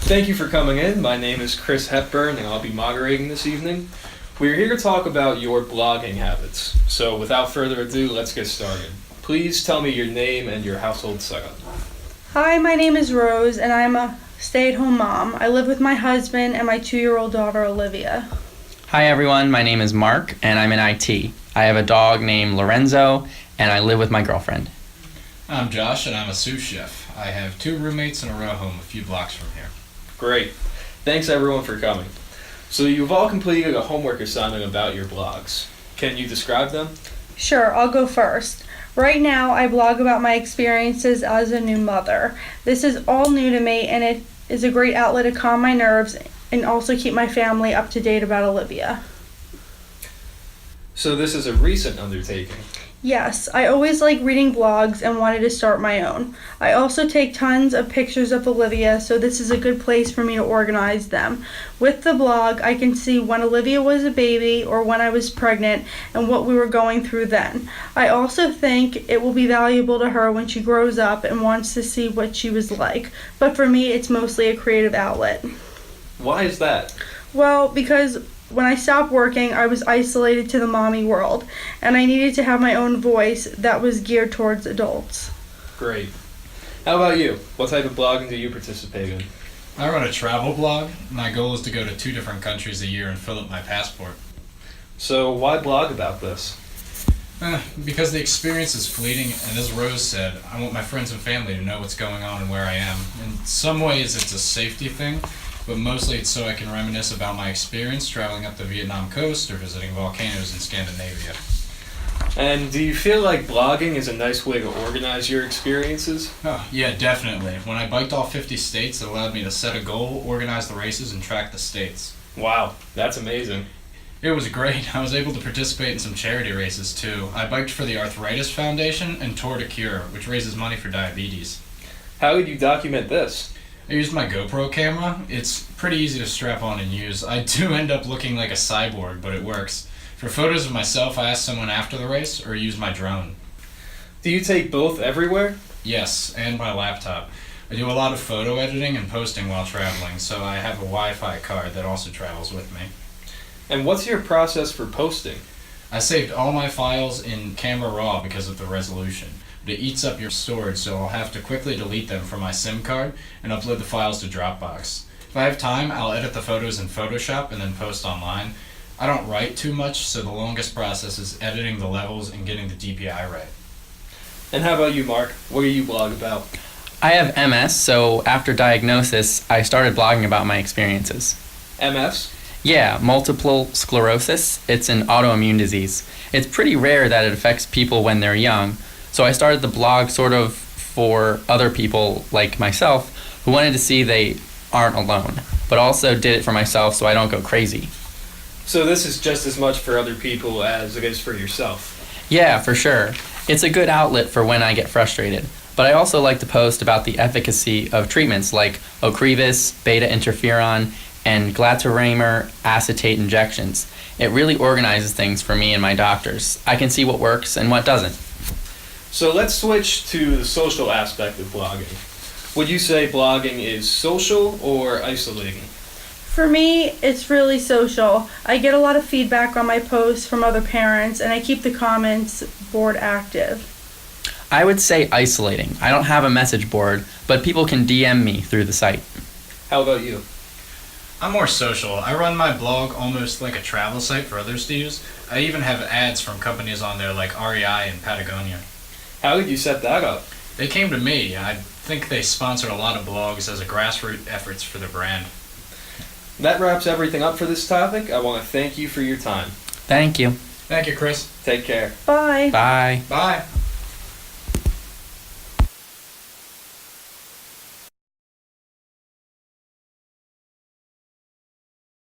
Thank you for coming in. My name is Chris Hepburn, and I'll be moderating this evening. We're here to talk about your blogging habits. So without further ado, let's get started. Please tell me your name and your household setup. Hi, my name is Rose, and I'm a stay-at-home mom. I live with my husband and my 2-year-old daughter, Olivia. Hi everyone, my name is Mark, and I'm in IT. I have a dog named Lorenzo, and I live with my girlfriend. I'm Josh, and I'm a sous chef. I have 2 roommates in a row home a few blocks from here. Great. Thanks everyone for coming. So you've all completed a homework assignment about your blogs. Can you describe them? Sure, I'll go first. Right now, I blog about my experiences as a new mother. This is all new to me, and it is a great outlet to calm my nerves and also keep my family up to date about Olivia. So this is a recent undertaking. Yes, I always like reading blogs and wanted to start my own. I also take tons of pictures of Olivia, so this is a good place for me to organize them. With the blog, I can see when Olivia was a baby or when I was pregnant and what we were going through then. I also think it will be valuable to her when she grows up and wants to see what she was like. But for me, it's mostly a creative outlet. Why is that? Well, because when I stopped working, I was isolated to the mommy world, and I needed to have my own voice that was geared towards adults. Great. How about you? What type of blogging do you participate in? I run a travel blog. My goal is to go to 2 different countries a year and fill up my passport. So why blog about this? Because the experience is fleeting, and as Rose said, I want my friends and family to know what's going on and where I am. In some ways, it's a safety thing, but mostly it's so I can reminisce about my experience traveling up the Vietnam coast or visiting volcanoes in Scandinavia. And do you feel like blogging is a nice way to organize your experiences? Oh, yeah, definitely. When I biked all 50 states, it allowed me to set a goal, organize the races, and track the states. Wow, that's amazing. It was great. I was able to participate in some charity races too. I biked for the Arthritis Foundation and Tour de Cure, which raises money for diabetes. How would you document this? I used my GoPro camera. It's pretty easy to strap on and use. I do end up looking like a cyborg, but it works. For photos of myself, I asked someone after the race or use my drone. Do you take both everywhere? Yes, and my laptop. I do a lot of photo editing and posting while traveling, so I have a Wi-Fi card that also travels with me. And what's your process for posting? I saved all my files in Camera Raw because of the resolution. But it eats up your storage, so I'll have to quickly delete them from my SIM card and upload the files to Dropbox. If I have time, I'll edit the photos in Photoshop and then post online. I don't write too much, so the longest process is editing the levels and getting the DPI right. And how about you, Mark? What do you blog about? I have MS, so after diagnosis, I started blogging about my experiences. MS? Yeah, multiple sclerosis. It's an autoimmune disease. It's pretty rare that it affects people when they're young, so I started the blog sort of for other people like myself who wanted to see they aren't alone, but also did it for myself so I don't go crazy. So this is just as much for other people as it is for yourself? Yeah, for sure. It's a good outlet for when I get frustrated, but I also like to post about the efficacy of treatments like Ocrevus, beta interferon, and glatiramer acetate injections. It really organizes things for me and my doctors. I can see what works and what doesn't. So let's switch to the social aspect of blogging. Would you say blogging is social or isolating? For me, it's really social. I get a lot of feedback on my posts from other parents, and I keep the comments board active. I would say isolating. I don't have a message board, but people can DM me through the site. How about you? I'm more social. I run my blog almost like a travel site for others to use. I even have ads from companies on there like REI and Patagonia. How did you set that up? They came to me. I think they sponsor a lot of blogs as a grassroots efforts for their brand. That wraps everything up for this topic. I want to thank you for your time. Thank you. Thank you, Chris. Take care. Bye. Bye. Bye.